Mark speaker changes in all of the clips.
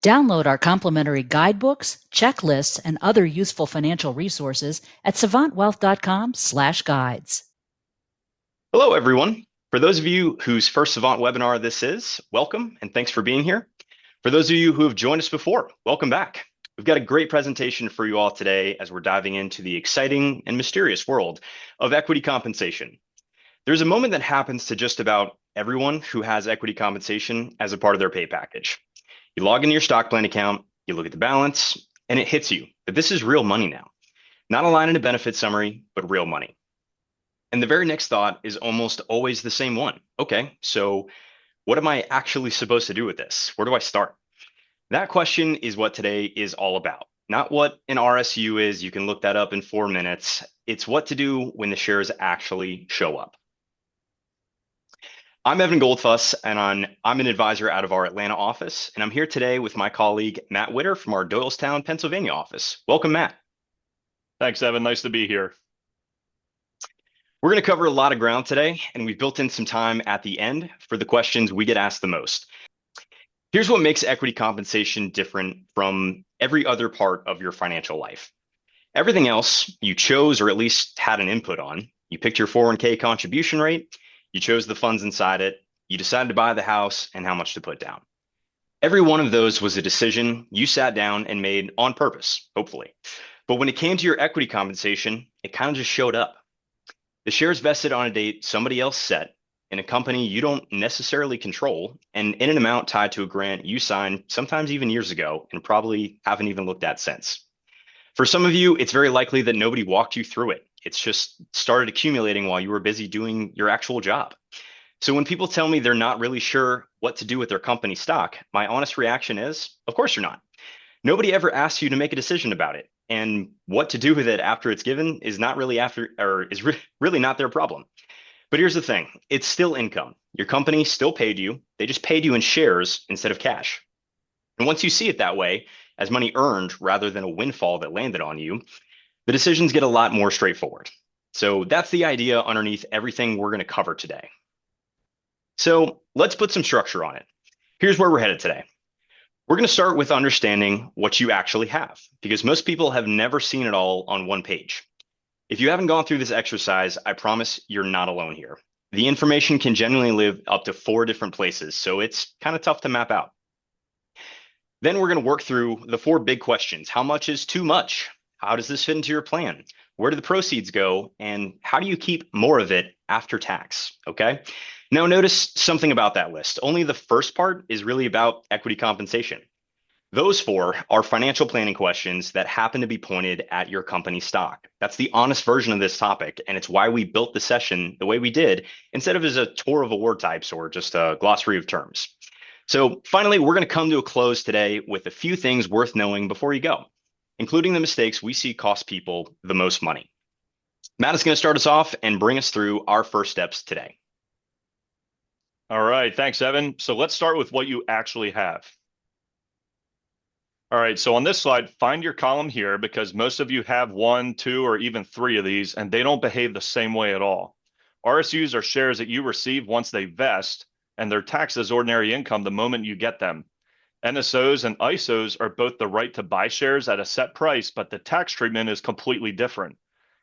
Speaker 1: Download our complimentary guidebooks, checklists, and other useful financial resources at savantwealth.com/guides.
Speaker 2: Hello, everyone. For those of you whose first Savant webinar this is, welcome and thanks for being here. For those of you who have joined us before, welcome back. We've got a great presentation for you all today as we're diving into the exciting and mysterious world of equity compensation. There's a moment that happens to just about everyone who has equity compensation as a part of their pay package. You log into your stock plan account, you look at the balance, and it hits you that this is real money now. Not a line in a benefit summary, but real money. And the very next thought is almost always the same one. Okay, so what am I actually supposed to do with this? Where do I start? That question is what today is all about. Not what an RSU is, you can look that up in 4 minutes. It's what to do when the shares actually show up. I'm Evan Goldfuss, and I'm an advisor out of our Atlanta office, and I'm here today with my colleague, Matt Witter from our Doylestown, Pennsylvania office. Welcome, Matt.
Speaker 3: Thanks, Evan. Nice to be here.
Speaker 2: We're going to cover a lot of ground today, and we've built in some time at the end for the questions we get asked the most. Here's what makes equity compensation different from every other part of your financial life. Everything else you chose or at least had an input on. You picked your 401k contribution rate, you chose the funds inside it, you decided to buy the house and how much to put down. Every one of those was a decision you sat down and made on purpose, hopefully. But when it came to your equity compensation, it kind of just showed up. The shares vested on a date somebody else set in a company you don't necessarily control and in an amount tied to a grant you signed sometimes even years ago and probably haven't even looked at since. For some of you, it's very likely that nobody walked you through it. It's just started accumulating while you were busy doing your actual job. So when people tell me they're not really sure what to do with their company stock, my honest reaction is, of course you're not. Nobody ever asked you to make a decision about it. And what to do with it after it's given is not really really not their problem. But here's the thing, it's still income. Your company still paid you. They just paid you in shares instead of cash. And once you see it that way, as money earned rather than a windfall that landed on you, the decisions get a lot more straightforward. So that's the idea underneath everything we're going to cover today. So let's put some structure on it. Here's where we're headed today. We're going to start with understanding what you actually have, because most people have never seen it all on one page. If you haven't gone through this exercise, I promise you're not alone here. The information can generally live up to 4 different places, so it's kind of tough to map out. Then we're going to work through the 4 big questions. How much is too much? How does this fit into your plan? Where do the proceeds go? And how do you keep more of it after tax? Okay. Now notice something about that list. Only the first part is really about equity compensation. Those 4 are financial planning questions that happen to be pointed at your company stock. That's the honest version of this topic, and it's why we built the session the way we did, instead of as a tour of award types or just a glossary of terms. So finally, we're going to come to a close today with a few things worth knowing before you go, including the mistakes we see cost people the most money. Matt is going to start us off and bring us through our first steps today.
Speaker 3: All right, thanks, Evan. So let's start with what you actually have. All right, so on this slide, find your column here because most of you have 1, 2, or even 3 of these, and they don't behave the same way at all. RSUs are shares that you receive once they vest, and they're taxed as ordinary income the moment you get them. NSOs and ISOs are both the right to buy shares at a set price, but the tax treatment is completely different.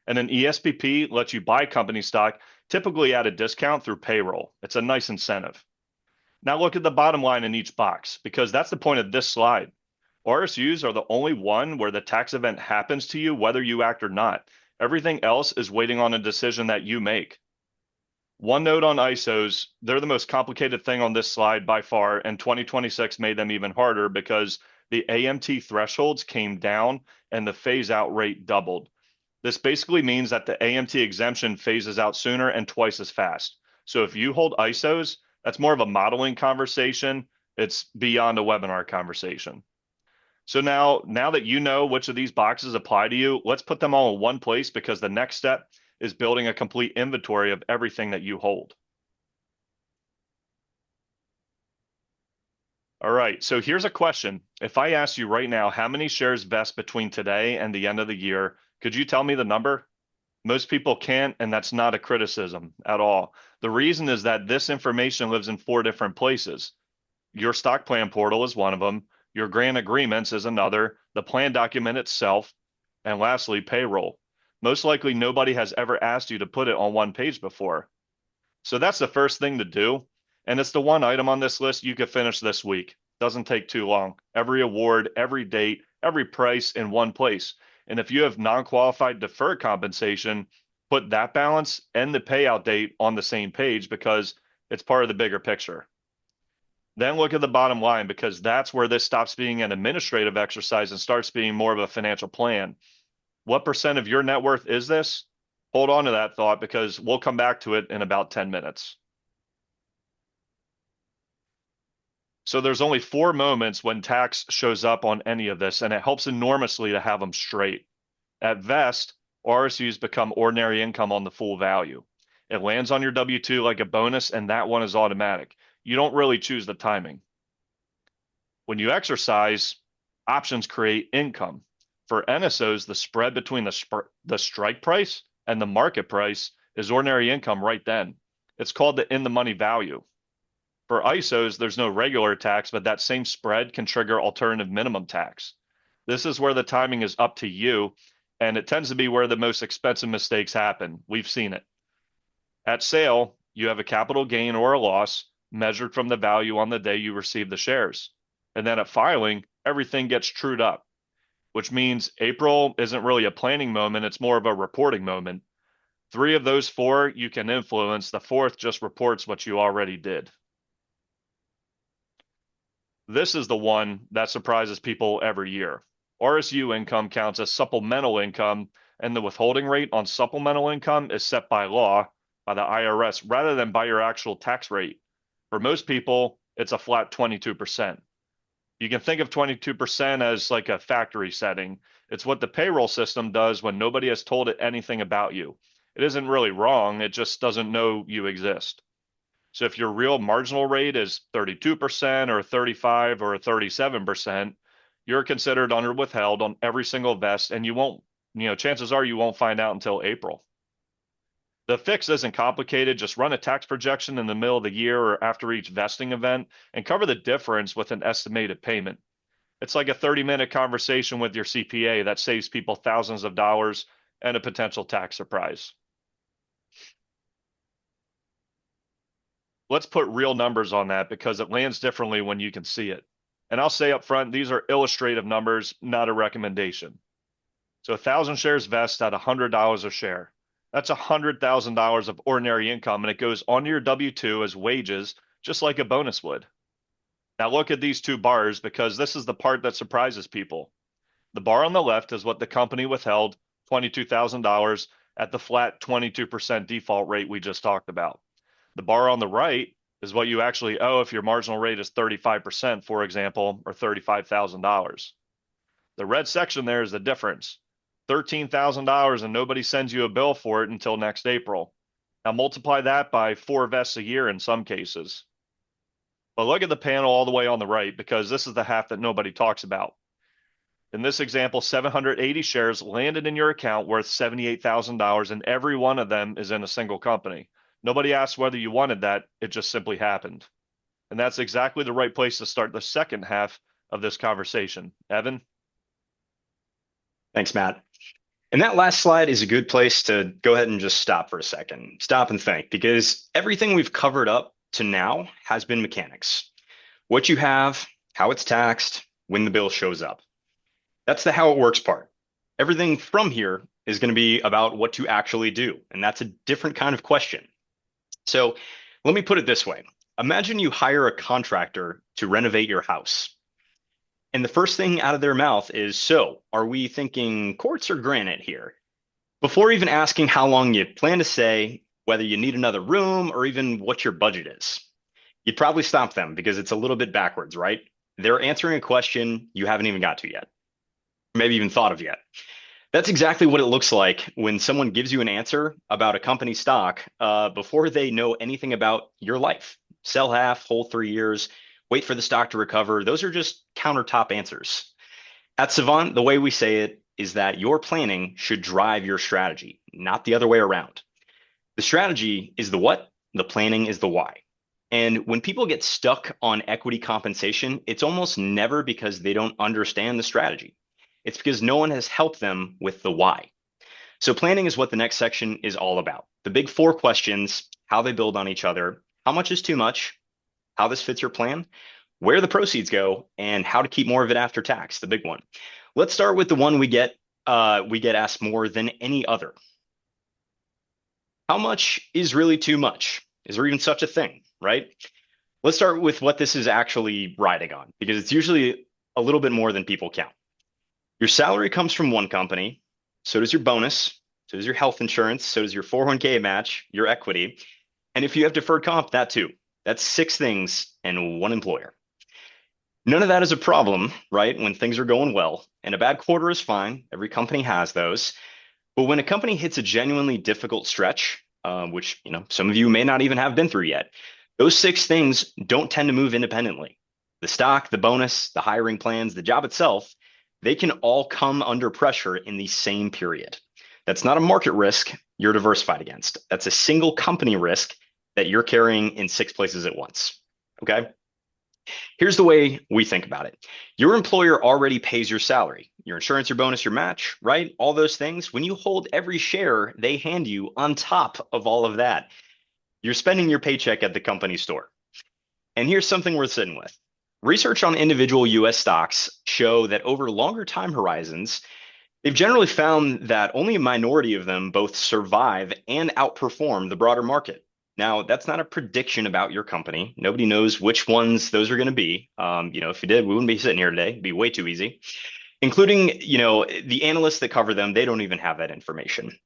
Speaker 3: And an ESPP lets you buy company stock, typically at a discount through payroll. It's a nice incentive. Now look at the bottom line in each box, because that's the point of this slide. RSUs are the only one where the tax event happens to you whether you act or not. Everything else is waiting on a decision that you make. One note on ISOs, they're the most complicated thing on this slide by far, and 2026 made them even harder because the AMT thresholds came down and the phase-out rate doubled. This basically means that the AMT exemption phases out sooner and twice as fast. So if you hold ISOs, that's more of a modeling conversation. It's beyond a webinar conversation. So now that you know which of these boxes apply to you, let's put them all in one place because the next step is building a complete inventory of everything that you hold. All right, so here's a question. If I asked you right now, how many shares vest between today and the end of the year, could you tell me the number? Most people can't, and that's not a criticism at all. The reason is that this information lives in 4 different places. Your stock plan portal is one of them. Your grant agreements is another, the plan document itself, and lastly, payroll. Most likely nobody has ever asked you to put it on one page before. So that's the first thing to do. And it's the one item on this list you could finish this week. Doesn't take too long. Every award, every date, every price in one place. And if you have non-qualified deferred compensation, put that balance and the payout date on the same page because it's part of the bigger picture. Then look at the bottom line because that's where this stops being an administrative exercise and starts being more of a financial plan. What percent of your net worth is this? Hold on to that thought because we'll come back to it in about 10 minutes. So there's only 4 moments when tax shows up on any of this, and it helps enormously to have them straight. At vest, RSUs become ordinary income on the full value. It lands on your W-2 like a bonus, and that one is automatic. You don't really choose the timing. When you exercise, options create income. For NSOs, the spread between the strike price and the market price is ordinary income right then. It's called the in-the-money value. For ISOs, there's no regular tax, but that same spread can trigger alternative minimum tax. This is where the timing is up to you, and it tends to be where the most expensive mistakes happen. We've seen it. At sale, you have a capital gain or a loss measured from the value on the day you receive the shares. And then at filing, everything gets trued up, which means April isn't really a planning moment, it's more of a reporting moment. 3 of those 4 you can influence, the 4th just reports what you already did. This is the one that surprises people every year. RSU income counts as supplemental income, and the withholding rate on supplemental income is set by law by the IRS rather than by your actual tax rate. For most people, it's a flat 22%. You can think of 22% as like a factory setting. It's what the payroll system does when nobody has told it anything about you. It isn't really wrong, it just doesn't know you exist. So if your real marginal rate is 32% or 35 or 37%, you're considered under withheld on every single vest, and you won't, chances are you won't find out until April. The fix isn't complicated. Just run a tax projection in the middle of the year or after each vesting event and cover the difference with an estimated payment. It's like a 30-minute conversation with your CPA that saves people thousands of dollars and a potential tax surprise. Let's put real numbers on that because it lands differently when you can see it. And I'll say up front, these are illustrative numbers, not a recommendation. So 1,000 shares vest at $100 a share. That's $100,000 of ordinary income, and it goes onto your W-2 as wages, just like a bonus would. Now look at these 2 bars because this is the part that surprises people. The bar on the left is what the company withheld, $22,000 at the flat 22% default rate we just talked about. The bar on the right is what you actually owe if your marginal rate is 35%, for example, or $35,000. The red section there is the difference. $13,000 and nobody sends you a bill for it until next April. Now multiply that by 4 vests a year in some cases. But look at the panel all the way on the right because this is the half that nobody talks about. In this example, 780 shares landed in your account worth $78,000 and every one of them is in a single company. Nobody asked whether you wanted that, it just simply happened. And that's exactly the right place to start the second half of this conversation. Evan?
Speaker 2: Thanks, Matt. And that last slide is a good place to go ahead and just stop for a second. Stop and think, because everything we've covered up to now has been mechanics. What you have, how it's taxed, when the bill shows up. That's the how it works part. Everything from here is going to be about what to actually do, and that's a different kind of question. So let me put it this way. Imagine you hire a contractor to renovate your house. And the first thing out of their mouth is, so are we thinking quartz or granite here? Before even asking how long you plan to stay, whether you need another room, or even what your budget is. You'd probably stop them because it's a little bit backwards, right? They're answering a question you haven't even got to yet, maybe even thought of yet. That's exactly what it looks like when someone gives you an answer about a company stock before they know anything about your life. Sell half, hold 3 years, wait for the stock to recover. Those are just countertop answers. At Savant, the way we say it is that your planning should drive your strategy, not the other way around. The strategy is the what, the planning is the why. And when people get stuck on equity compensation, it's almost never because they don't understand the strategy. It's because no one has helped them with the why. So planning is what the next section is all about. The big four questions: how they build on each other, how much is too much, how this fits your plan, where the proceeds go, and how to keep more of it after tax, the big one. Let's start with the one we get asked more than any other. How much is really too much? Is there even such a thing, right? Let's start with what this is actually riding on, because it's usually a little bit more than people count. Your salary comes from one company, so does your bonus, so does your health insurance, so does your 401k match, your equity. And if you have deferred comp, that too. That's 6 things and one employer. None of that is a problem, right? When things are going well, and a bad quarter is fine. Every company has those. But when a company hits a genuinely difficult stretch, which some of you may not even have been through yet, those 6 things don't tend to move independently. The stock, the bonus, the hiring plans, the job itself, they can all come under pressure in the same period. That's not a market risk you're diversified against. That's a single company risk that you're carrying in 6 places at once. Okay? Here's the way we think about it. Your employer already pays your salary, your insurance, your bonus, your match, right? All those things. When you hold every share they hand you on top of all of that, you're spending your paycheck at the company store. And here's something worth sitting with. Research on individual US stocks show that over longer time horizons, they've generally found that only a minority of them both survive and outperform the broader market. Now, that's not a prediction about your company. Nobody knows which ones those are going to be. If you did, we wouldn't be sitting here today. It'd be way too easy. Including, the analysts that cover them, they don't even have that information.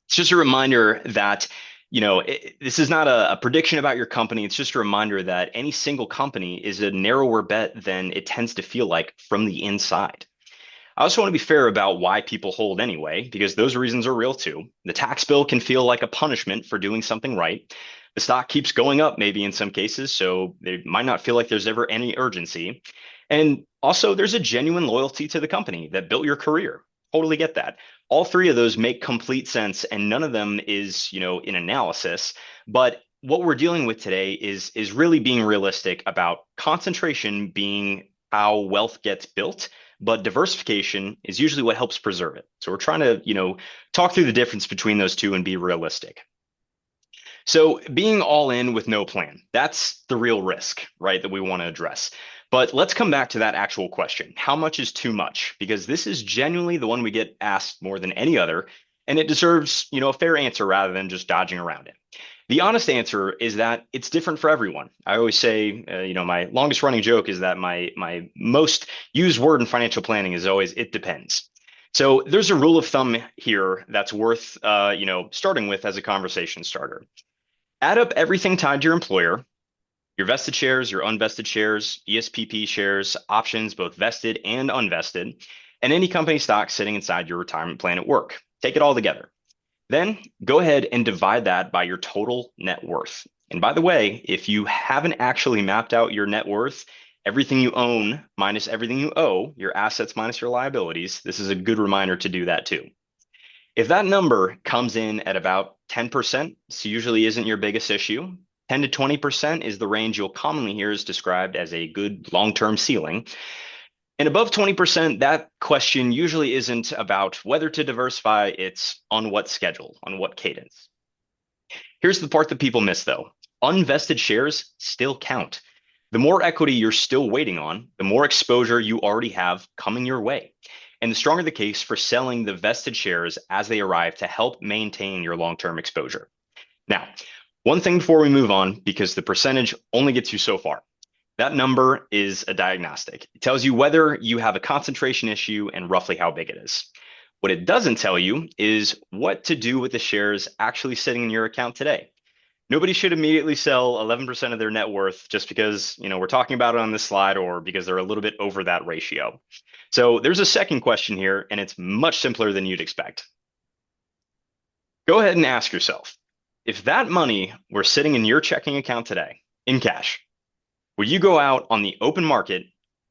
Speaker 2: It's just a reminder that, this is not a prediction about your company. It's just a reminder that any single company is a narrower bet than it tends to feel like from the inside. I also want to be fair about why people hold anyway, because those reasons are real too. The tax bill can feel like a punishment for doing something right. The stock keeps going up maybe in some cases, so they might not feel like there's ever any urgency. And also there's a genuine loyalty to the company that built your career. Totally get that. All 3 of those make complete sense, and none of them is, in analysis. But what we're dealing with today is really being realistic about concentration being how wealth gets built, but diversification is usually what helps preserve it. So we're trying to, talk through the difference between those two and be realistic. So being all in with no plan, that's the real risk, right, that we want to address. But let's come back to that actual question. How much is too much? Because this is genuinely the one we get asked more than any other, and it deserves, a fair answer rather than just dodging around it. The honest answer is that it's different for everyone. I always say, my longest running joke is that my most used word in financial planning is always, it depends. So there's a rule of thumb here that's worth, starting with as a conversation starter. Add up everything tied to your employer, your vested shares, your unvested shares, ESPP shares, options, both vested and unvested, and any company stock sitting inside your retirement plan at work. Take it all together. Then go ahead and divide that by your total net worth. And by the way, if you haven't actually mapped out your net worth, everything you own minus everything you owe, your assets minus your liabilities, this is a good reminder to do that too. If that number comes in at about 10%, so usually isn't your biggest issue, 10 to 20% is the range you'll commonly hear is described as a good long-term ceiling. And above 20%, that question usually isn't about whether to diversify, it's on what schedule, on what cadence. Here's the part that people miss though. Unvested shares still count. The more equity you're still waiting on, the more exposure you already have coming your way. And the stronger the case for selling the vested shares as they arrive to help maintain your long-term exposure. Now, one thing before we move on, because the percentage only gets you so far. That number is a diagnostic. It tells you whether you have a concentration issue and roughly how big it is. What it doesn't tell you is what to do with the shares actually sitting in your account today. Nobody should immediately sell 11% of their net worth just because, we're talking about it on this slide or because they're a little bit over that ratio. So there's a second question here, and it's much simpler than you'd expect. Go ahead and ask yourself, if that money were sitting in your checking account today in cash, would you go out on the open market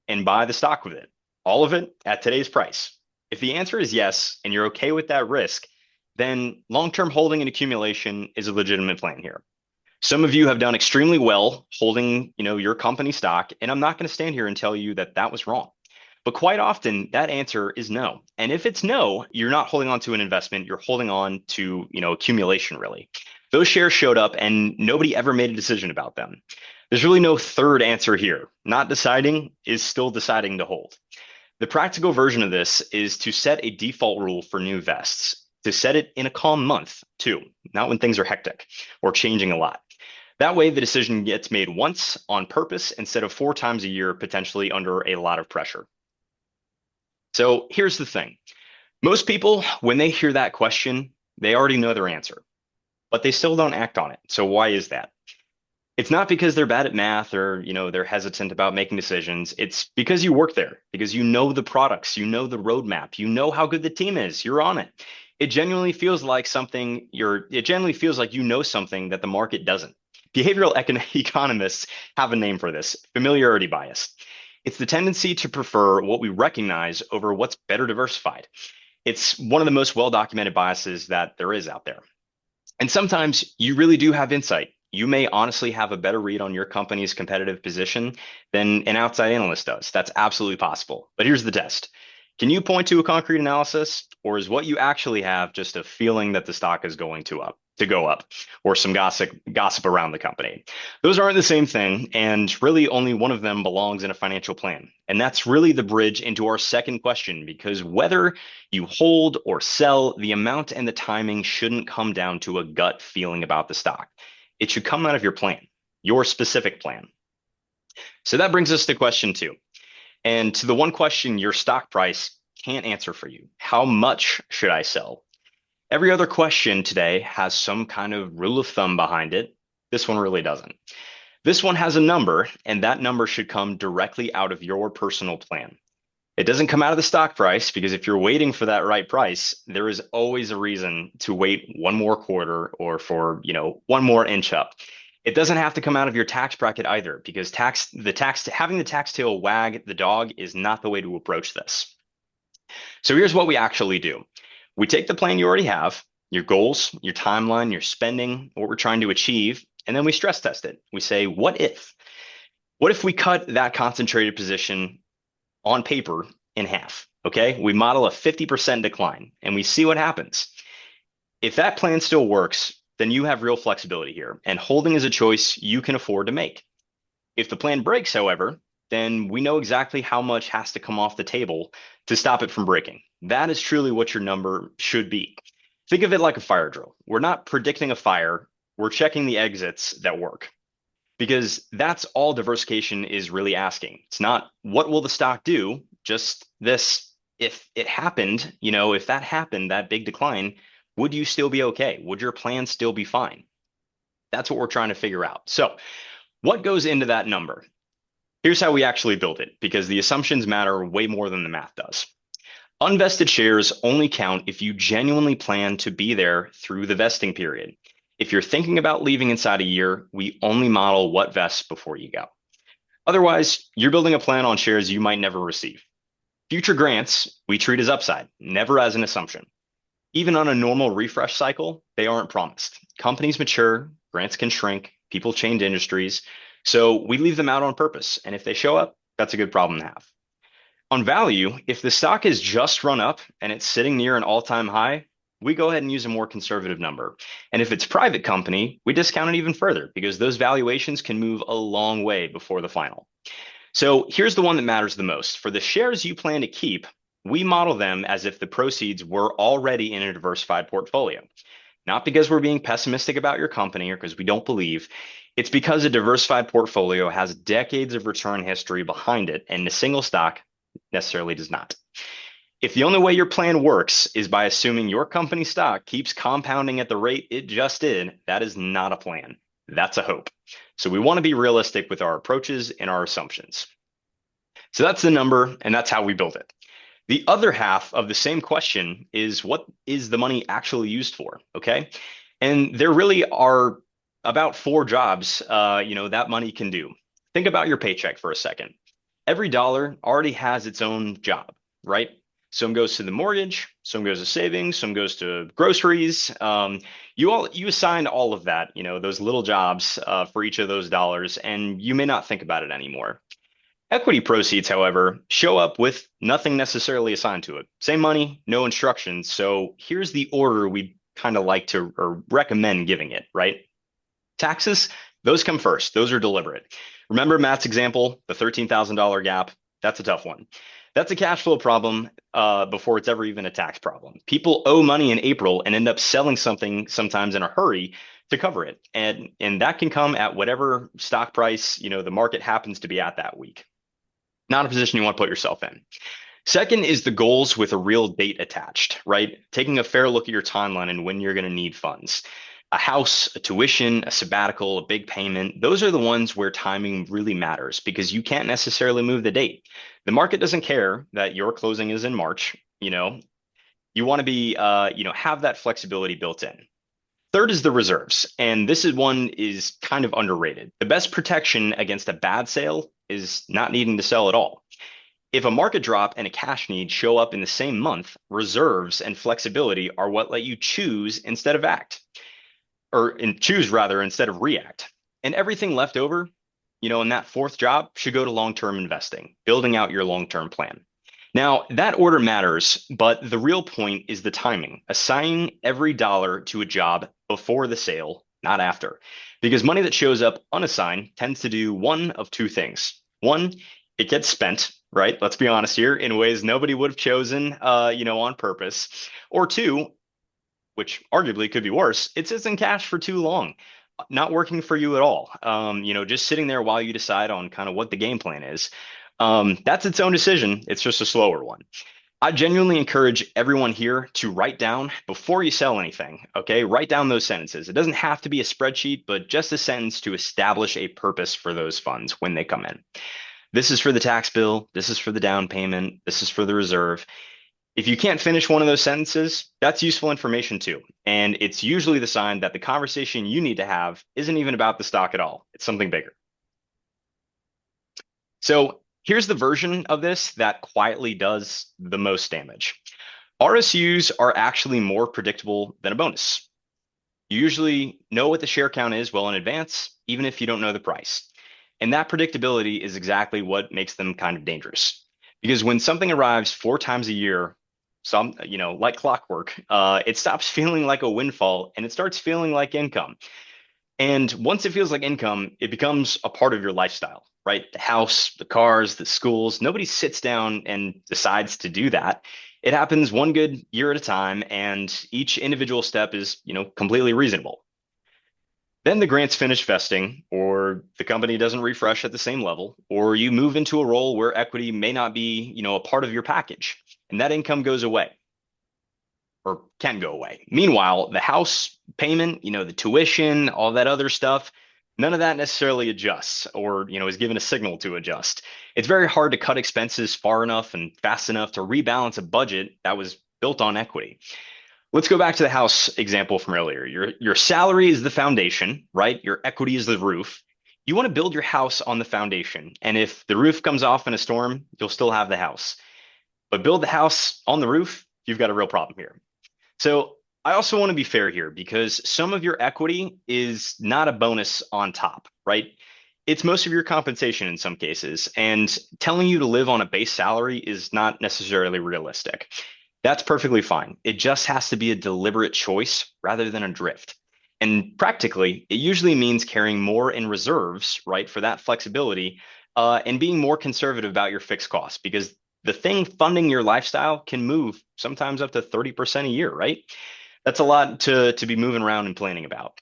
Speaker 2: and buy the stock with it, all of it at today's price? If the answer is yes, and you're okay with that risk, then long-term holding and accumulation is a legitimate plan here. Some of you have done extremely well holding, your company stock, and I'm not going to stand here and tell you that that was wrong. But quite often that answer is no. And if it's no, you're not holding on to an investment, you're holding on to, accumulation really. Those shares showed up and nobody ever made a decision about them. There's really no third answer here. Not deciding is still deciding to hold. The practical version of this is to set a default rule for new vests, to set it in a calm month too, not when things are hectic or changing a lot. That way, the decision gets made once on purpose instead of 4 times a year, potentially under a lot of pressure. So here's the thing. Most people, when they hear that question, they already know their answer, but they still don't act on it. So why is that? It's not because they're bad at math or, they're hesitant about making decisions. It's because you work there, because you know the products, you know the roadmap, you know how good the team is, you're on it. It genuinely feels like you know something that the market doesn't. Behavioral economists have a name for this, familiarity bias. It's the tendency to prefer what we recognize over what's better diversified. It's one of the most well-documented biases that there is out there. And sometimes you really do have insight. You may honestly have a better read on your company's competitive position than an outside analyst does. That's absolutely possible. But here's the test. Can you point to a concrete analysis, or is what you actually have just a feeling that the stock is going to go up, or some gossip around the company? Those aren't the same thing, and really only one of them belongs in a financial plan. And that's really the bridge into our second question, because whether you hold or sell, the amount and the timing shouldn't come down to a gut feeling about the stock. It should come out of your plan, your specific plan. So that brings us to question 2. And to the one question your stock price can't answer for you. How much should I sell? Every other question today has some kind of rule of thumb behind it. This one really doesn't. This one has a number, and that number should come directly out of your personal plan. It doesn't come out of the stock price, because if you're waiting for that right price, there is always a reason to wait one more quarter or for, one more inch up. It doesn't have to come out of your tax bracket either, because having the tax tail wag the dog is not the way to approach this. So here's what we actually do. We take the plan you already have, your goals, your timeline, your spending, what we're trying to achieve, and then we stress test it. We say, what if? What if we cut that concentrated position on paper in half? Okay, we model a 50% decline and we see what happens. If that plan still works, then you have real flexibility here, and holding is a choice you can afford to make. If the plan breaks, however, then we know exactly how much has to come off the table to stop it from breaking. That is truly what your number should be. Think of it like a fire drill. We're not predicting a fire, we're checking the exits that work. Because that's all diversification is really asking. It's not what will the stock do, just this. If it happened, if that happened, that big decline, would you still be okay? Would your plan still be fine? That's what we're trying to figure out. So what goes into that number? Here's how we actually build it, because the assumptions matter way more than the math does. Unvested shares only count if you genuinely plan to be there through the vesting period. If you're thinking about leaving inside a year, we only model what vests before you go. Otherwise, you're building a plan on shares you might never receive. Future grants, we treat as upside, never as an assumption. Even on a normal refresh cycle, they aren't promised. Companies mature, grants can shrink, people change industries. So we leave them out on purpose. And if they show up, that's a good problem to have. On value, if the stock has just run up and it's sitting near an all-time high, we go ahead and use a more conservative number. And if it's private company, we discount it even further, because those valuations can move a long way before the final. So here's the one that matters the most. For the shares you plan to keep, we model them as if the proceeds were already in a diversified portfolio. Not because we're being pessimistic about your company or because we don't believe. It's because a diversified portfolio has decades of return history behind it, and a single stock necessarily does not. If the only way your plan works is by assuming your company stock keeps compounding at the rate it just did, that is not a plan. That's a hope. So we want to be realistic with our approaches and our assumptions. So that's the number, and that's how we build it. The other half of the same question is, what is the money actually used for? Okay. And there really are about 4 jobs, that money can do. Think about your paycheck for a second. Every dollar already has its own job, right? Some goes to the mortgage, some goes to savings, some goes to groceries. You assign all of that, those little jobs for each of those dollars, and you may not think about it anymore. Equity proceeds, however, show up with nothing necessarily assigned to it. Same money, no instructions. So here's the order we kind of like to or recommend giving it, right? Taxes, those come first. Those are deliberate. Remember Matt's example, the $13,000 gap? That's a tough one. That's a cash flow problem before it's ever even a tax problem. People owe money in April and end up selling something sometimes in a hurry to cover it. And that can come at whatever stock price, the market happens to be at that week. Not a position you want to put yourself in. Second is the goals with a real date attached, right? Taking a fair look at your timeline and when you're going to need funds. A house, a tuition, a sabbatical, a big payment, those are the ones where timing really matters because you can't necessarily move the date. The market doesn't care that your closing is in March. You want to be, have that flexibility built in. Third is the reserves, and this is kind of underrated. The best protection against a bad sale is not needing to sell at all. If a market drop and a cash need show up in the same month, reserves and flexibility are what let you choose instead of act, choose rather instead of react. And everything left over, in that fourth job should go to long-term investing, building out your long-term plan. Now, that order matters, but the real point is the timing, assigning every dollar to a job before the sale, not after, because money that shows up unassigned tends to do one of two things. One, it gets spent, right? Let's be honest here, in ways nobody would have chosen, on purpose. Or two, which arguably could be worse, it sits in cash for too long, not working for you at all. Just sitting there while you decide on kind of what the game plan is. That's its own decision. It's just a slower one. I genuinely encourage everyone here to write down before you sell anything, okay? Write down those sentences. It doesn't have to be a spreadsheet, but just a sentence to establish a purpose for those funds when they come in. This is for the tax bill. This is for the down payment. This is for the reserve. If you can't finish one of those sentences, that's useful information too. And it's usually the sign that the conversation you need to have isn't even about the stock at all. It's something bigger. So here's the version of this that quietly does the most damage. RSUs are actually more predictable than a bonus. You usually know what the share count is well in advance, even if you don't know the price. And that predictability is exactly what makes them kind of dangerous. Because when something arrives 4 times a year, like clockwork, it stops feeling like a windfall and it starts feeling like income. And once it feels like income, it becomes a part of your lifestyle, right? The house, the cars, the schools, nobody sits down and decides to do that. It happens one good year at a time, and each individual step is, completely reasonable. Then the grants finish vesting, or the company doesn't refresh at the same level, or you move into a role where equity may not be, a part of your package, and that income goes away or can go away. Meanwhile, the house payment, the tuition, all that other stuff, none of that necessarily adjusts or, is given a signal to adjust. It's very hard to cut expenses far enough and fast enough to rebalance a budget that was built on equity. Let's go back to the house example from earlier. Your salary is the foundation, right? Your equity is the roof. You want to build your house on the foundation. And if the roof comes off in a storm, you'll still have the house. But build the house on the roof, you've got a real problem here. So I also want to be fair here because some of your equity is not a bonus on top, right? It's most of your compensation in some cases. And telling you to live on a base salary is not necessarily realistic. That's perfectly fine. It just has to be a deliberate choice rather than a drift. And practically, it usually means carrying more in reserves, right, for that flexibility, and being more conservative about your fixed costs because the thing funding your lifestyle can move sometimes up to 30% a year, right? That's a lot to be moving around and planning about.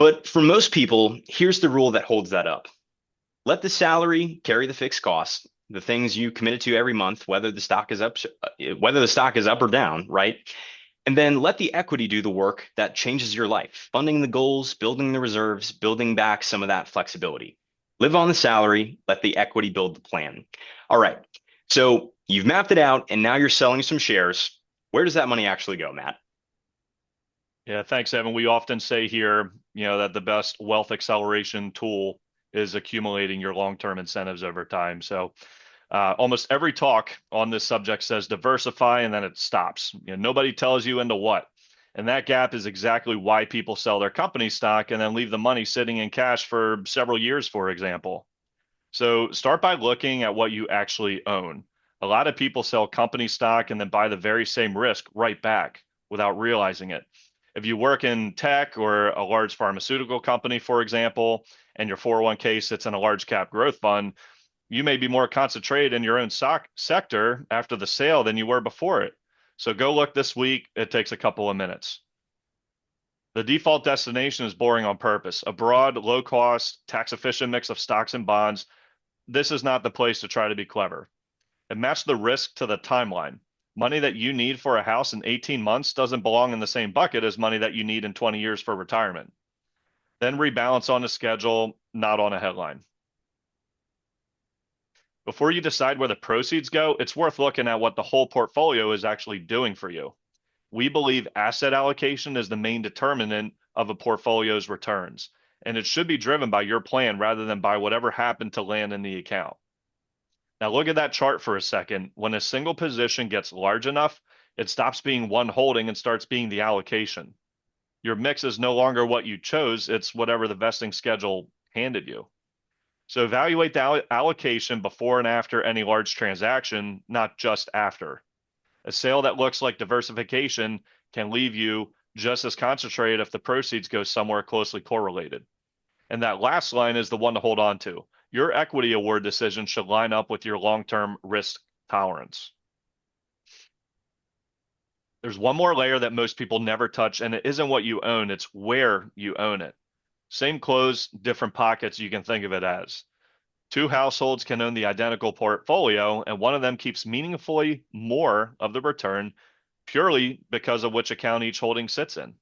Speaker 2: But for most people, here's the rule that holds that up. Let the salary carry the fixed costs, the things you committed to every month, whether the stock is up or down, right? And then let the equity do the work that changes your life, funding the goals, building the reserves, building back some of that flexibility. Live on the salary, let the equity build the plan. All right, so you've mapped it out and now you're selling some shares. Where does that money actually go, Matt?
Speaker 3: Yeah, thanks, Evan. We often say here, that the best wealth acceleration tool is accumulating your long-term incentives over time. So Almost every talk on this subject says diversify, and then it stops. Nobody tells you into what. And that gap is exactly why people sell their company stock and then leave the money sitting in cash for several years, for example. So start by looking at what you actually own. A lot of people sell company stock and then buy the very same risk right back without realizing it. If you work in tech or a large pharmaceutical company, for example, and your 401k sits in a large cap growth fund, you may be more concentrated in your own stock sector after the sale than you were before it. So go look this week. It takes a couple of minutes. The default destination is boring on purpose. A broad, low-cost, tax-efficient mix of stocks and bonds. This is not the place to try to be clever. And match the risk to the timeline. Money that you need for a house in 18 months doesn't belong in the same bucket as money that you need in 20 years for retirement. Then rebalance on a schedule, not on a headline. Before you decide where the proceeds go, it's worth looking at what the whole portfolio is actually doing for you. We believe asset allocation is the main determinant of a portfolio's returns, and it should be driven by your plan rather than by whatever happened to land in the account. Now look at that chart for a second. When a single position gets large enough, it stops being one holding and starts being the allocation. Your mix is no longer what you chose, it's whatever the vesting schedule handed you. So evaluate the allocation before and after any large transaction, not just after. A sale that looks like diversification can leave you just as concentrated if the proceeds go somewhere closely correlated. And that last line is the one to hold on to. Your equity award decision should line up with your long-term risk tolerance. There's one more layer that most people never touch, and it isn't what you own, it's where you own it. Same clothes, different pockets, you can think of it as. Two households can own the identical portfolio, and one of them keeps meaningfully more of the return purely because of which account each holding sits in.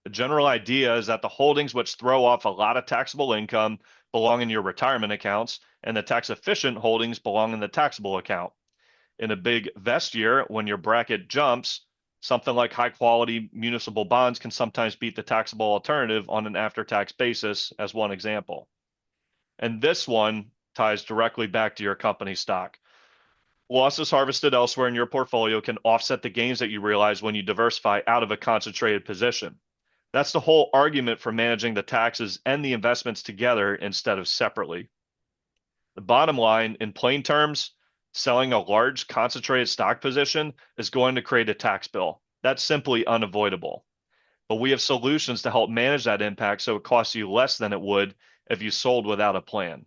Speaker 3: The general idea is that the holdings which throw off a lot of taxable income belong in your retirement accounts, and the tax-efficient holdings belong in the taxable account. In a big vest year, when your bracket jumps, something like high-quality municipal bonds can sometimes beat the taxable alternative on an after-tax basis, as one example. And this one ties directly back to your company stock. Losses harvested elsewhere in your portfolio can offset the gains that you realize when you diversify out of a concentrated position. That's the whole argument for managing the taxes and the investments together instead of separately. The bottom line, in plain terms, selling a large concentrated stock position is going to create a tax bill. That's simply unavoidable. But we have solutions to help manage that impact so it costs you less than it would if you sold without a plan.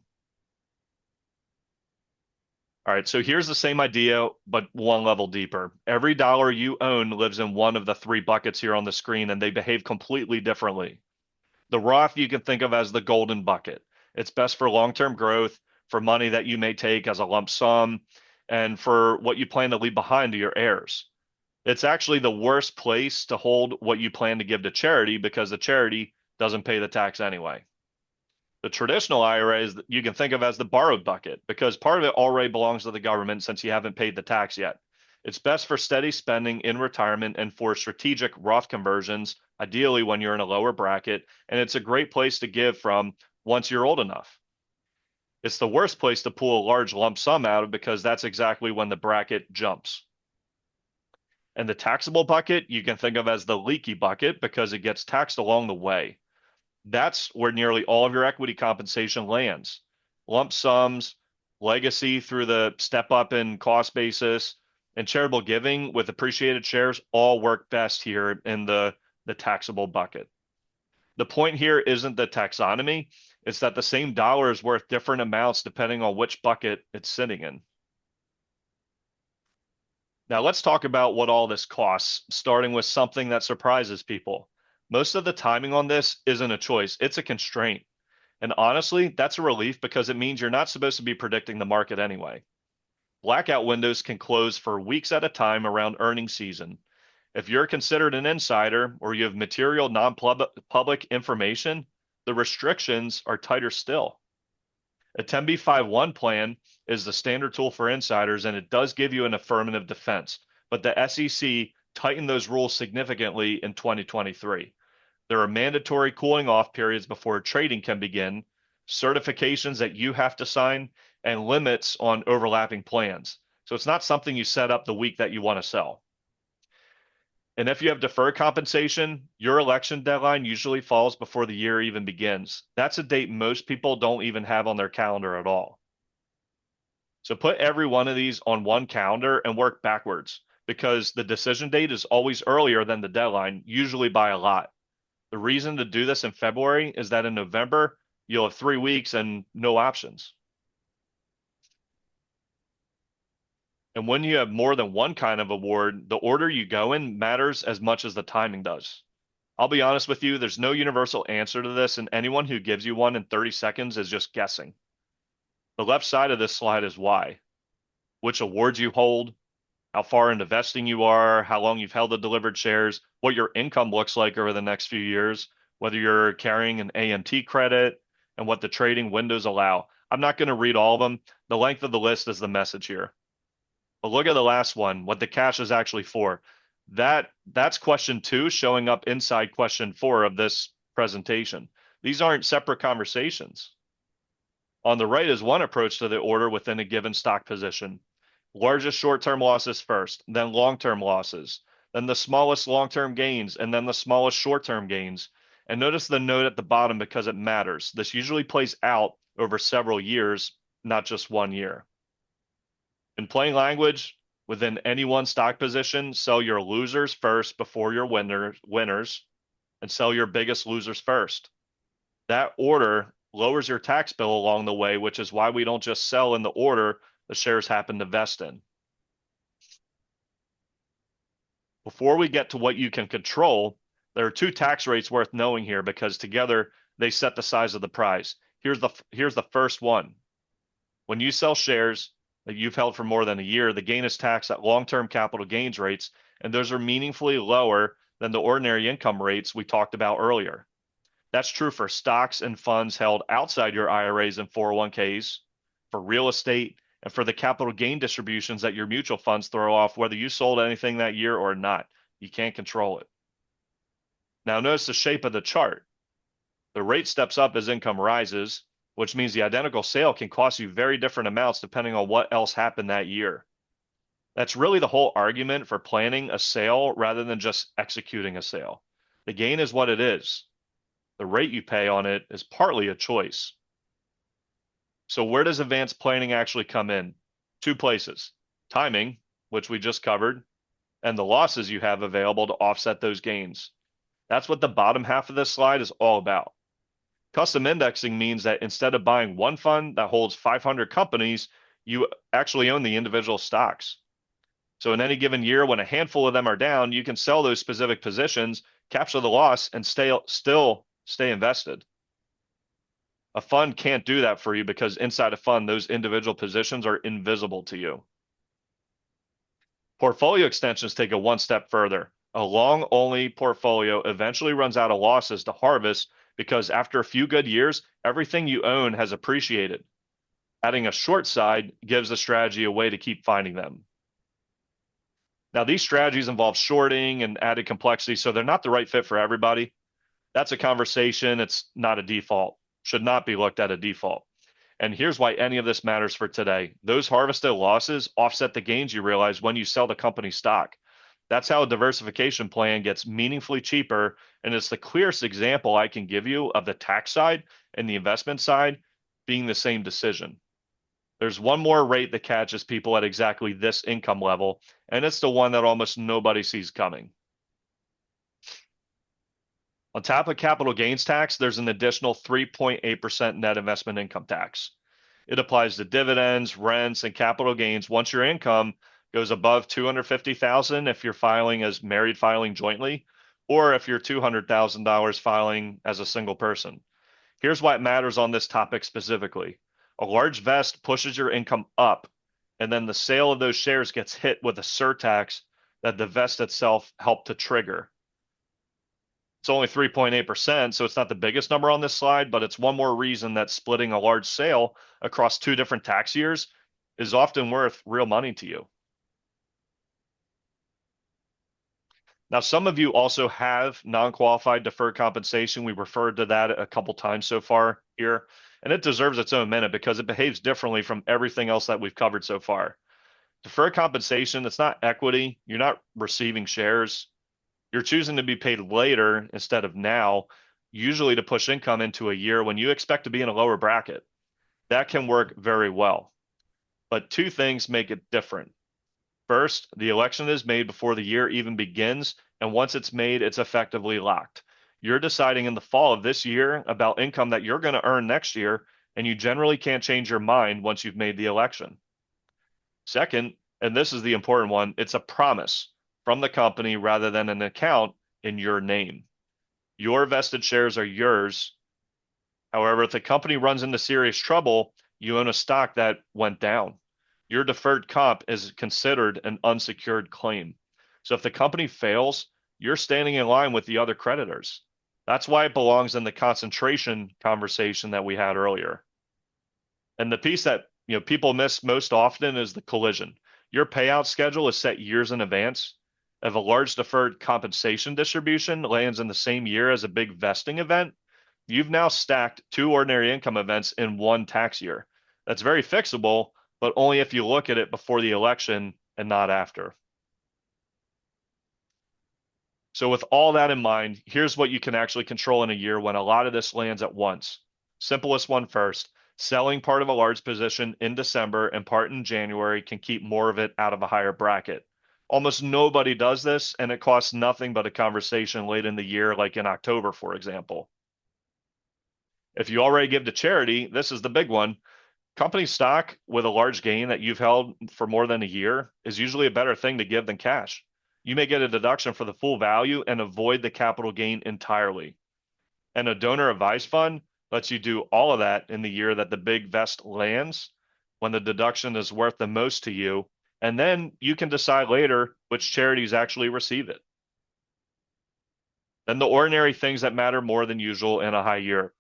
Speaker 3: All right, so here's the same idea, but one level deeper. Every dollar you own lives in one of the three buckets here on the screen, and they behave completely differently. The Roth you can think of as the golden bucket. It's best for long-term growth, for money that you may take as a lump sum, and for what you plan to leave behind to your heirs. It's actually the worst place to hold what you plan to give to charity because the charity doesn't pay the tax anyway. The traditional IRA is you can think of as the borrowed bucket because part of it already belongs to the government since you haven't paid the tax yet. It's best for steady spending in retirement and for strategic Roth conversions, ideally when you're in a lower bracket, and it's a great place to give from once you're old enough. It's the worst place to pull a large lump sum out of because that's exactly when the bracket jumps. And the taxable bucket you can think of as the leaky bucket because it gets taxed along the way. That's where nearly all of your equity compensation lands. Lump sums, legacy through the step up in cost basis, and charitable giving with appreciated shares all work best here in the taxable bucket. The point here isn't the taxonomy, it's that the same dollar is worth different amounts depending on which bucket it's sitting in. Now let's talk about what all this costs, starting with something that surprises people. Most of the timing on this isn't a choice, it's a constraint. And honestly, that's a relief because it means you're not supposed to be predicting the market anyway. Blackout windows can close for weeks at a time around earnings season. If you're considered an insider or you have material non-public information, the restrictions are tighter still. A 10b5-1 plan is the standard tool for insiders, and it does give you an affirmative defense. But the SEC tightened those rules significantly in 2023. There are mandatory cooling off periods before trading can begin, certifications that you have to sign, and limits on overlapping plans. So it's not something you set up the week that you want to sell. And if you have deferred compensation, your election deadline usually falls before the year even begins. That's a date most people don't even have on their calendar at all. So put every one of these on one calendar and work backwards, because the decision date is always earlier than the deadline, usually by a lot. The reason to do this in February is that in November, you'll have 3 weeks and no options. And when you have more than one kind of award, the order you go in matters as much as the timing does. I'll be honest with you, there's no universal answer to this, and anyone who gives you one in 30 seconds is just guessing. The left side of this slide is why. Which awards you hold, how far into vesting you are, how long you've held the delivered shares, what your income looks like over the next few years, whether you're carrying an AMT credit, and what the trading windows allow. I'm not going to read all of them. The length of the list is the message here. But look at the last one, what the cash is actually for. That's question 2 showing up inside question 4 of this presentation. These aren't separate conversations. On the right is one approach to the order within a given stock position. Largest short-term losses first, then long-term losses, then the smallest long-term gains, and then the smallest short-term gains. And notice the note at the bottom because it matters. This usually plays out over several years, not just 1 year. In plain language, within any one stock position, sell your losers first before your winners, and sell your biggest losers first. That order lowers your tax bill along the way, which is why we don't just sell in the order the shares happen to vest in. Before we get to what you can control, there are 2 tax rates worth knowing here because together they set the size of the prize. Here's the first one. When you sell shares that you've held for more than a year, the gain is taxed at long-term capital gains rates, and those are meaningfully lower than the ordinary income rates we talked about earlier. That's true for stocks and funds held outside your IRAs and 401ks, for real estate, and for the capital gain distributions that your mutual funds throw off, whether you sold anything that year or not. You can't control it. Now notice the shape of the chart. The rate steps up as income rises, which means the identical sale can cost you very different amounts depending on what else happened that year. That's really the whole argument for planning a sale rather than just executing a sale. The gain is what it is. The rate you pay on it is partly a choice. So where does advanced planning actually come in? 2 places. Timing, which we just covered, and the losses you have available to offset those gains. That's what the bottom half of this slide is all about. Custom indexing means that instead of buying one fund that holds 500 companies, you actually own the individual stocks. So in any given year, when a handful of them are down, you can sell those specific positions, capture the loss, and still stay invested. A fund can't do that for you because inside a fund, those individual positions are invisible to you. Portfolio extensions take it one step further. A long-only portfolio eventually runs out of losses to harvest because after a few good years, everything you own has appreciated. Adding a short side gives the strategy a way to keep finding them. Now, these strategies involve shorting and added complexity, so they're not the right fit for everybody. That's a conversation. It's not a default. Should not be looked at a default. And here's why any of this matters for today. Those harvested losses offset the gains you realize when you sell the company stock. That's how a diversification plan gets meaningfully cheaper, and it's the clearest example I can give you of the tax side and the investment side being the same decision. There's one more rate that catches people at exactly this income level, and it's the one that almost nobody sees coming. On top of capital gains tax, there's an additional 3.8% net investment income tax. It applies to dividends, rents, and capital gains once your income goes above $250,000 if you're filing as married filing jointly, or if you're $200,000 filing as a single person. Here's why it matters on this topic specifically. A large vest pushes your income up, and then the sale of those shares gets hit with a surtax that the vest itself helped to trigger. It's only 3.8%, so it's not the biggest number on this slide, but it's one more reason that splitting a large sale across 2 different tax years is often worth real money to you. Now, some of you also have non-qualified deferred compensation. We referred to that a couple times so far here. and it deserves its own minute because it behaves differently from everything else that we've covered so far. Deferred compensation, it's not equity. You're not receiving shares. You're choosing to be paid later instead of now, usually to push income into a year when you expect to be in a lower bracket. That can work very well. But two things make it different. First, the election is made before the year even begins, and once it's made, it's effectively locked. You're deciding in the fall of this year about income that you're going to earn next year, and you generally can't change your mind once you've made the election. Second, and this is the important one, it's a promise from the company rather than an account in your name. Your vested shares are yours. However, if the company runs into serious trouble, you own a stock that went down. Your deferred comp is considered an unsecured claim. So if the company fails, you're standing in line with the other creditors. That's why it belongs in the concentration conversation that we had earlier. And the piece that people miss most often is the collision. Your payout schedule is set years in advance. If a large deferred compensation distribution lands in the same year as a big vesting event, you've now stacked two ordinary income events in one tax year. That's very fixable, but only if you look at it before the election and not after. So with all that in mind, here's what you can actually control in a year when a lot of this lands at once. Simplest one first. Selling part of a large position in December and part in January can keep more of it out of a higher bracket. Almost nobody does this, and it costs nothing but a conversation late in the year, like in October, for example. If you already give to charity, this is the big one. Company stock with a large gain that you've held for more than a year is usually a better thing to give than cash. You may get a deduction for the full value and avoid the capital gain entirely. And a donor advised fund lets you do all of that in the year that the big vest lands, when the deduction is worth the most to you, and then you can decide later which charities actually receive it. Then the ordinary things that matter more than usual in a high year.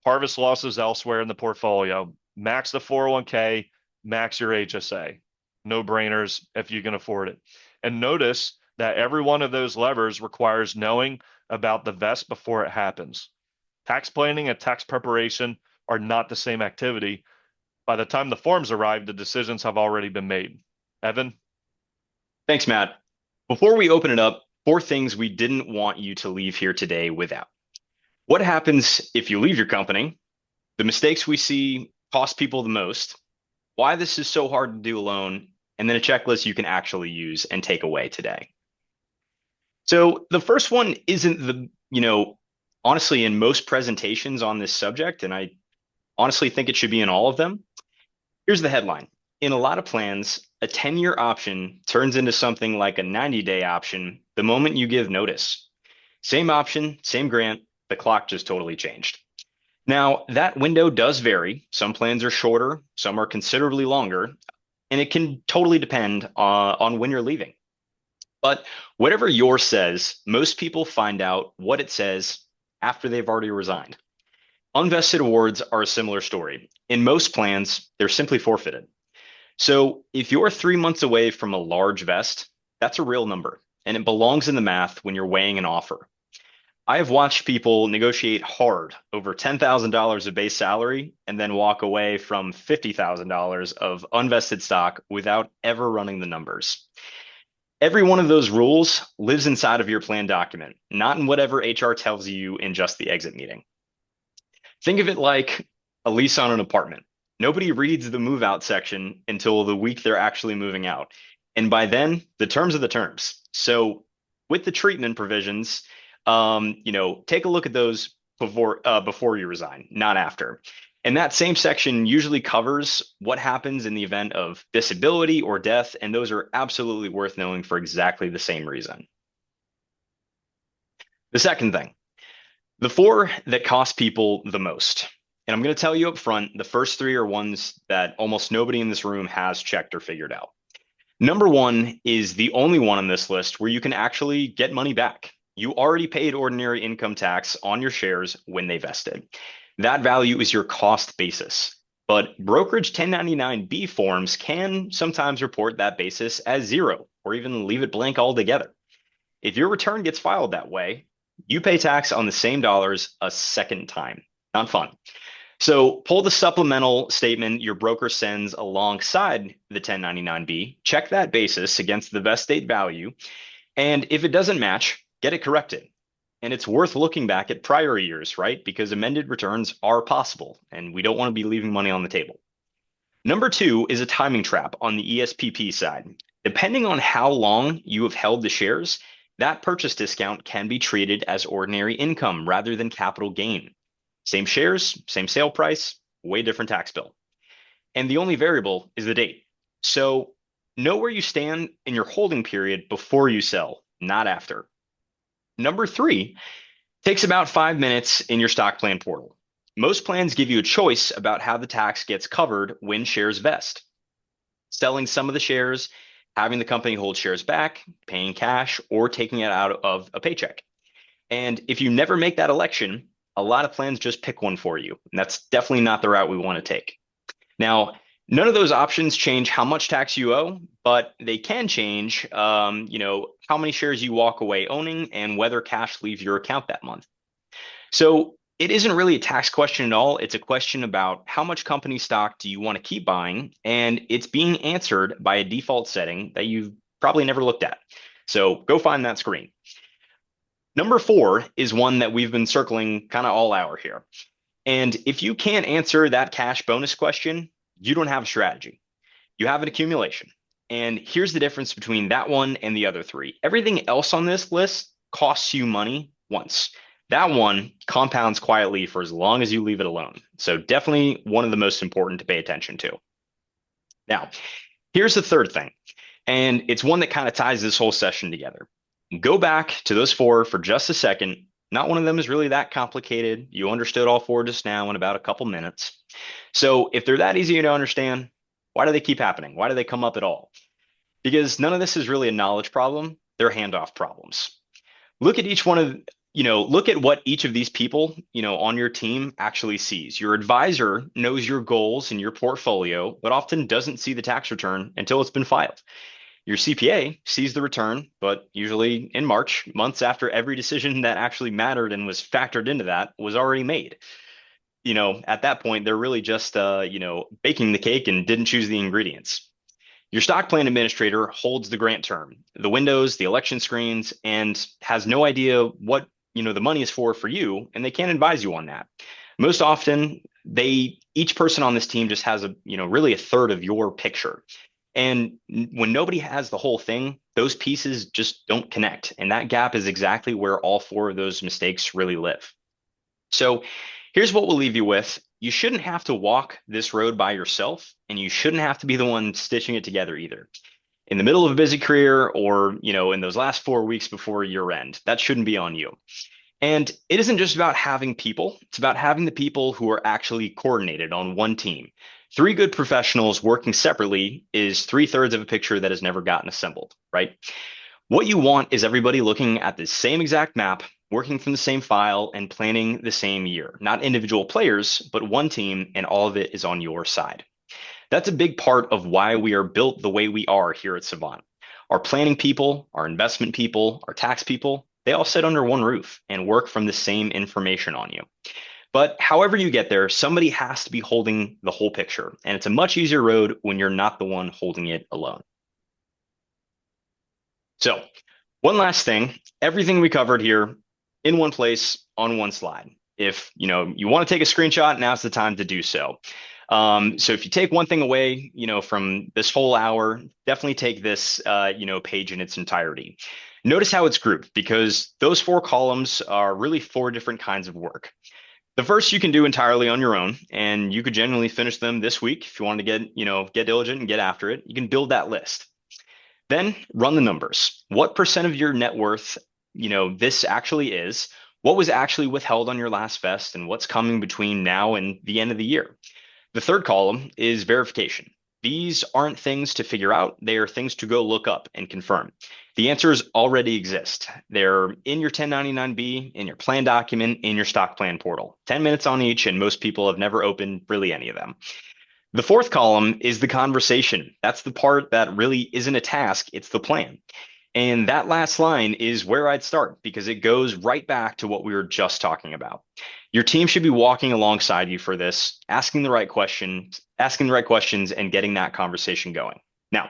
Speaker 3: Harvest losses elsewhere in the portfolio. Max the 401k, max your HSA. No brainers if you can afford it. And notice that every one of those levers requires knowing about the vest before it happens. Tax planning and tax preparation are not the same activity. By the time the forms arrive, the decisions have already been made. Evan?
Speaker 2: Thanks, Matt. Before we open it up, 4 things we didn't want you to leave here today without. What happens if you leave your company? The mistakes we see cost people the most, why this is so hard to do alone, and then a checklist you can actually use and take away today. So the first one isn't honestly, in most presentations on this subject, and I honestly think it should be in all of them. Here's the headline. In a lot of plans, a 10-year option turns into something like a 90-day option the moment you give notice. Same option, same grant, the clock just totally changed. Now, that window does vary. Some plans are shorter, some are considerably longer, and it can totally depend on when you're leaving. But whatever yours says, most people find out what it says after they've already resigned. Unvested awards are a similar story. In most plans, they're simply forfeited. So if you're 3 months away from a large vest, that's a real number, and it belongs in the math when you're weighing an offer. I have watched people negotiate hard over $10,000 of base salary and then walk away from $50,000 of unvested stock without ever running the numbers. Every one of those rules lives inside of your plan document, not in whatever HR tells you in just the exit meeting. Think of it like a lease on an apartment. Nobody reads the move out section until the week they're actually moving out. And by then, the terms are the terms. So with the treatment provisions, take a look at those before you resign, not after. And that same section usually covers what happens in the event of disability or death, and those are absolutely worth knowing for exactly the same reason. The second thing, the 4 that cost people the most. And I'm going to tell you up front, the first 3 are ones that almost nobody in this room has checked or figured out. Number 1 is the only one on this list where you can actually get money back. You already paid ordinary income tax on your shares when they vested. That value is your cost basis. But brokerage 1099-B forms can sometimes report that basis as 0 or even leave it blank altogether. If your return gets filed that way, you pay tax on the same dollars a second time. Not fun. So pull the supplemental statement your broker sends alongside the 1099B, check that basis against the vest date value, and if it doesn't match, get it corrected. And it's worth looking back at prior years, right? Because amended returns are possible, and we don't want to be leaving money on the table. Number two is a timing trap on the ESPP side. Depending on how long you have held the shares, that purchase discount can be treated as ordinary income rather than capital gain. Same shares, same sale price, way different tax bill. And the only variable is the date. So know where you stand in your holding period before you sell, not after. Number three takes about 5 minutes in your stock plan portal. Most plans give you a choice about how the tax gets covered when shares vest. Selling some of the shares, having the company hold shares back, paying cash, or taking it out of a paycheck. And if you never make that election, a lot of plans just pick one for you. And that's definitely not the route we want to take. Now, none of those options change how much tax you owe, but they can change, how many shares you walk away owning and whether cash leaves your account that month. So it isn't really a tax question at all. It's a question about how much company stock do you want to keep buying, and it's being answered by a default setting that you've probably never looked at. So go find that screen. Number four is one that we've been circling kind of all hour here. And if you can't answer that cash bonus question, you don't have a strategy. You have an accumulation. And here's the difference between that one and the other three. Everything else on this list costs you money once. That one compounds quietly for as long as you leave it alone. So definitely one of the most important to pay attention to. Now, here's the third thing, and it's one that kind of ties this whole session together. Go back to those four for just a second. Not one of them is really that complicated. You understood all four just now in about a couple minutes. So if they're that easy to understand, why do they keep happening? Why do they come up at all? Because none of this is really a knowledge problem. They're handoff problems. Look at each one of, look at what each of these people, on your team actually sees. Your advisor knows your goals and your portfolio, but often doesn't see the tax return until it's been filed. Your CPA sees the return, but usually in March, months after every decision that actually mattered and was factored into that was already made. At that point, they're really just, baking the cake and didn't choose the ingredients. Your stock plan administrator holds the grant term, the windows, the election screens, and has no idea what, the money is for you, and they can't advise you on that. Most often, each person on this team just has really a third of your picture. And when nobody has the whole thing, those pieces just don't connect. And that gap is exactly where all four of those mistakes really live. So here's what we'll leave you with. You shouldn't have to walk this road by yourself, and you shouldn't have to be the one stitching it together either. In the middle of a busy career or, in those last 4 weeks before year end, that shouldn't be on you. And it isn't just about having people. It's about having the people who are actually coordinated on one team. 3 good professionals working separately is 3/3 of a picture that has never gotten assembled, right? What you want is everybody looking at the same exact map, working from the same file, and planning the same year. Not individual players, but one team, and all of it is on your side. That's a big part of why we are built the way we are here at Savant. Our planning people, our investment people, our tax people, they all sit under one roof and work from the same information on you. But however you get there, somebody has to be holding the whole picture. And it's a much easier road when you're not the one holding it alone. So one last thing, everything we covered here in one place on one slide. If you want to take a screenshot, now's the time to do so. So if you take one thing away, from this whole hour, definitely take this, page in its entirety. Notice how it's grouped, because those 4 columns are really 4 different kinds of work. The first you can do entirely on your own, and you could generally finish them this week if you want to get diligent and get after it. You can build that list. Then run the numbers. What % of your net worth, this actually is? What was actually withheld on your last vest, and what's coming between now and the end of the year? The third column is verification. These aren't things to figure out. They are things to go look up and confirm. The answers already exist. They're in your 1099B, in your plan document, in your stock plan portal. 10 minutes on each, and most people have never opened really any of them. The fourth column is the conversation. That's the part that really isn't a task, it's the plan. And that last line is where I'd start because it goes right back to what we were just talking about. Your team should be walking alongside you for this, asking the right questions and getting that conversation going. Now,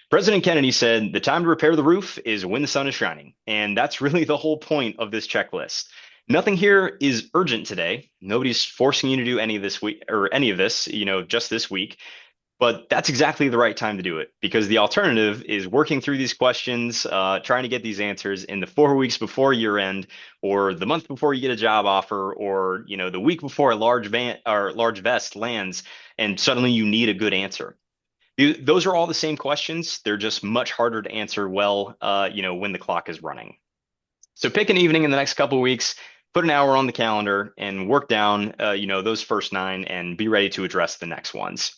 Speaker 2: President Kennedy said the time to repair the roof is when the sun is shining. And that's really the whole point of this checklist. Nothing here is urgent today. Nobody's forcing you to do any of this week or any of this, just this week. But that's exactly the right time to do it because the alternative is working through these questions, trying to get these answers in the 4 weeks before year end, or the month before you get a job offer, or the week before a large vest lands, and suddenly you need a good answer. Those are all the same questions. They're just much harder to answer well, when the clock is running. So pick an evening in the next couple of weeks, put an hour on the calendar, and work down, those first 9, and be ready to address the next ones.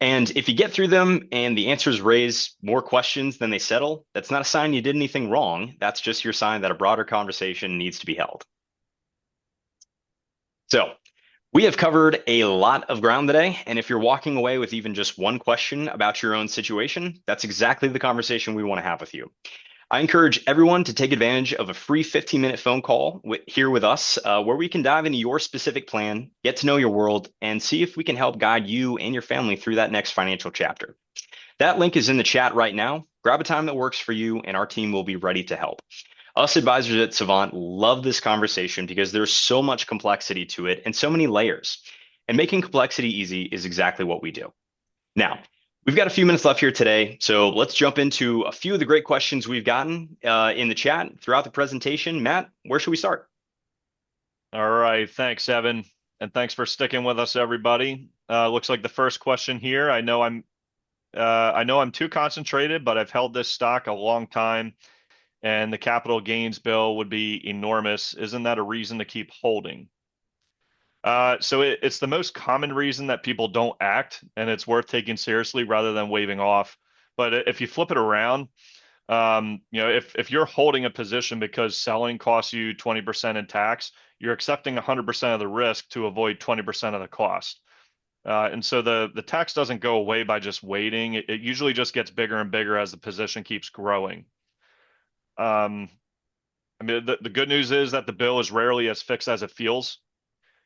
Speaker 2: And if you get through them and the answers raise more questions than they settle, that's not a sign you did anything wrong. That's just your sign that a broader conversation needs to be held. So we have covered a lot of ground today. And if you're walking away with even just one question about your own situation, that's exactly the conversation we want to have with you. I encourage everyone to take advantage of a free 15-minute phone call here with us, where we can dive into your specific plan, get to know your world, and see if we can help guide you and your family through that next financial chapter. That link is in the chat right now. Grab a time that works for you, and our team will be ready to help. Us advisors at Savant love this conversation because there's so much complexity to it and so many layers. And making complexity easy is exactly what we do. Now, we've got a few minutes left here today, so let's jump into a few of the great questions we've gotten in the chat throughout the presentation. Matt, where should we start?
Speaker 3: All right, thanks, Evan, and thanks for sticking with us, everybody. Looks like the first question here. I know I'm too concentrated, but I've held this stock a long time, and the capital gains bill would be enormous. Isn't that a reason to keep holding? So it's the most common reason that people don't act, and it's worth taking seriously rather than waving off. But if you flip it around, if you're holding a position because selling costs you 20% in tax, you're accepting 100% of the risk to avoid 20% of the cost. And so the tax doesn't go away by just waiting. It usually just gets bigger and bigger as the position keeps growing. The good news is that the bill is rarely as fixed as it feels.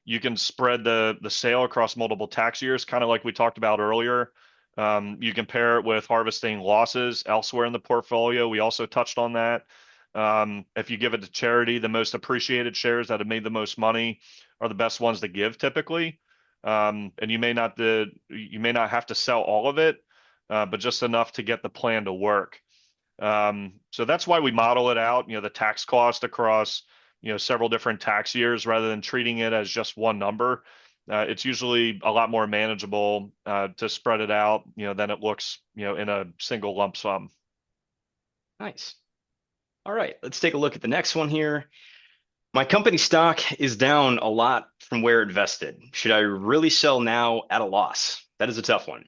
Speaker 3: You can spread the sale across multiple tax years, kind of like we talked about earlier. You compare it with harvesting losses elsewhere in the portfolio. We also touched on that. If you give it to charity, the most appreciated shares that have made the most money are the best ones to give typically. And you may not have to sell all of it, but just enough to get the plan to work. So that's why we model it out, the tax cost across several different tax years rather than treating it as just one number. It's usually a lot more manageable to spread it out, than it looks, in a single lump sum.
Speaker 2: Nice. All right, let's take a look at the next one here. My company stock is down a lot from where it vested. Should I really sell now at a loss? That is a tough one.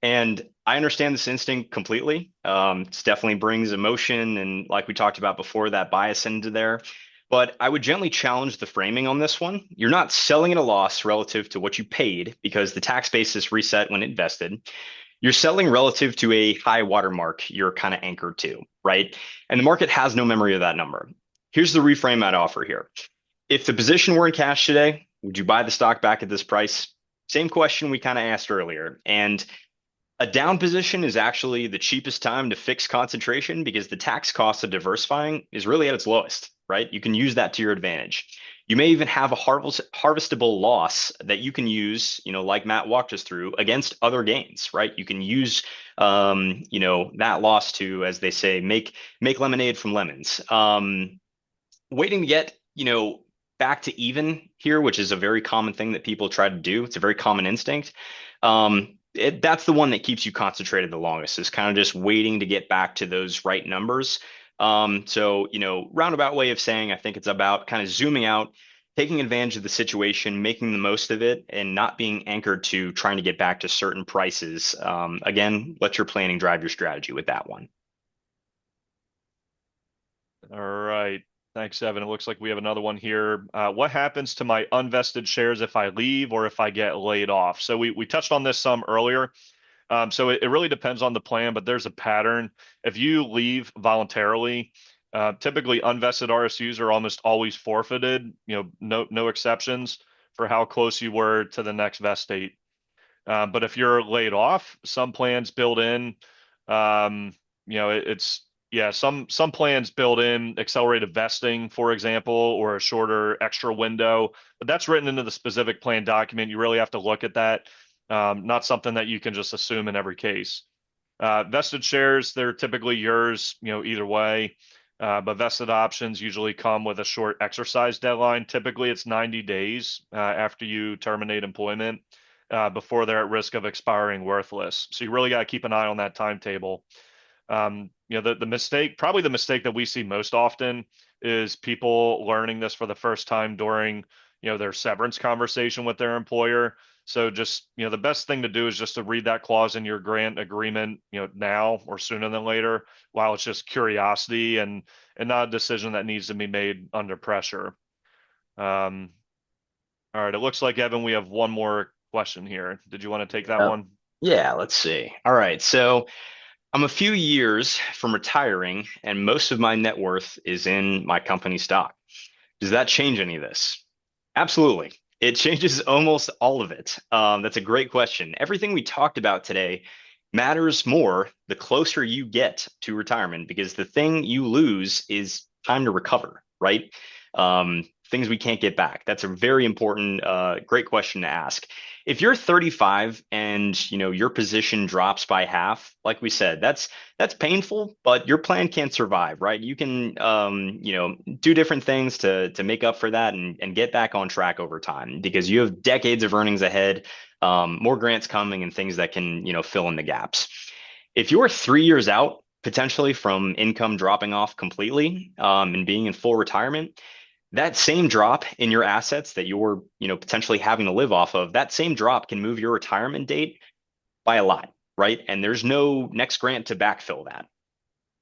Speaker 2: And I understand this instinct completely. It definitely brings emotion and, like we talked about before, that bias into there. But I would gently challenge the framing on this one. You're not selling at a loss relative to what you paid because the tax basis reset when it vested. You're selling relative to a high watermark you're kind of anchored to, right? And the market has no memory of that number. Here's the reframe I'd offer here. If the position were in cash today, would you buy the stock back at this price? Same question we kind of asked earlier. And a down position is actually the cheapest time to fix concentration because the tax cost of diversifying is really at its lowest, right? You can use that to your advantage. You may even have a harvestable loss that you can use, like Matt walked us through, against other gains, right? You can use, that loss to, as they say, make lemonade from lemons. Waiting to get, back to even here, which is a very common thing that people try to do. It's a very common instinct. That's the one that keeps you concentrated the longest, is kind of just waiting to get back to those right numbers. So, roundabout way of saying, I think it's about kind of zooming out, taking advantage of the situation, making the most of it, and not being anchored to trying to get back to certain prices. Again, let your planning drive your strategy with that one.
Speaker 3: All right. Thanks, Evan. It looks like we have another one here. What happens to my unvested shares if I leave or if I get laid off? So we touched on this some earlier. So it really depends on the plan, but there's a pattern. If you leave voluntarily, typically unvested RSUs are almost always forfeited, no exceptions for how close you were to the next vest date. But if you're laid off, some plans build in, some plans build in accelerated vesting, for example, or a shorter extra window. But that's written into the specific plan document. You really have to look at that. Not something that you can just assume in every case. Vested shares, they're typically yours, either way. But vested options usually come with a short exercise deadline. Typically, it's 90 days after you terminate employment before they're at risk of expiring worthless. So you really got to keep an eye on that timetable. The mistake that we see most often is people learning this for the first time during, their severance conversation with their employer. So just, the best thing to do is just to read that clause in your grant agreement, now or sooner than later, while it's just curiosity and not a decision that needs to be made under pressure. All right. It looks like, Evan, we have one more question here. Did you want to take that one?
Speaker 2: Yeah, let's see. All right. So I'm a few years from retiring, and most of my net worth is in my company stock. Does that change any of this? Absolutely. It changes almost all of it. That's a great question. Everything we talked about today matters more the closer you get to retirement, because the thing you lose is time to recover, right? Things we can't get back. That's a very important, great question to ask. If you're 35 and your position drops by half, like we said, that's painful, but your plan can't survive, right? You can do different things to make up for that and get back on track over time, because you have decades of earnings ahead, more grants coming, and things that can fill in the gaps. If you're 3 years out potentially from income dropping off completely, and being in full retirement, that same drop in your assets that you're potentially having to live off of, that same drop can move your retirement date by a lot, right? And there's no next grant to backfill that.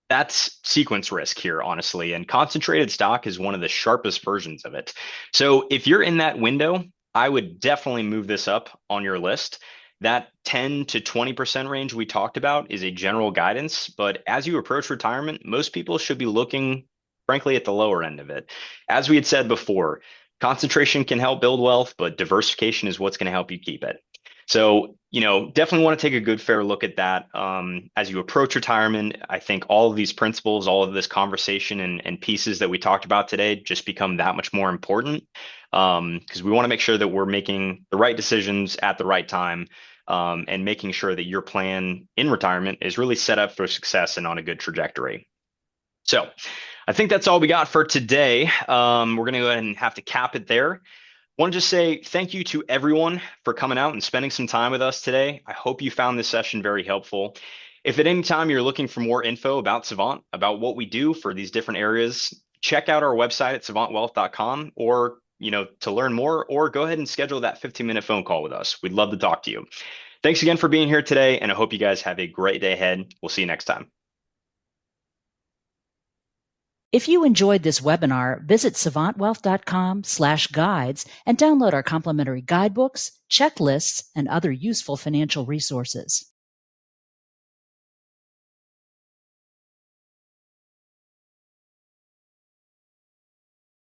Speaker 2: That's sequence risk here, honestly, and concentrated stock is one of the sharpest versions of it. So if you're in that window, I would definitely move this up on your list. That 10 to 20% range we talked about is a general guidance, but as you approach retirement, most people should be looking, frankly, at the lower end of it. As we had said before, concentration can help build wealth, but diversification is what's going to help you keep it. So, definitely want to take a good, fair look at that. As you approach retirement, I think all of these principles, all of this conversation and pieces that we talked about today just become that much more important, because we want to make sure that we're making the right decisions at the right time, and making sure that your plan in retirement is really set up for success and on a good trajectory. So I think that's all we got for today. We're going to go ahead and have to cap it there. Want to just say thank you to everyone for coming out and spending some time with us today. I hope you found this session very helpful. If at any time you're looking for more info about Savant, about what we do for these different areas, check out our website at savantwealth.com, or to learn more, or go ahead and schedule that 15-minute phone call with us. We'd love to talk to you. Thanks again for being here today, and I hope you guys have a great day ahead. We'll see you next time.
Speaker 1: If you enjoyed this webinar, visit savantwealth.com/guides and download our complimentary guidebooks, checklists, and other useful financial resources.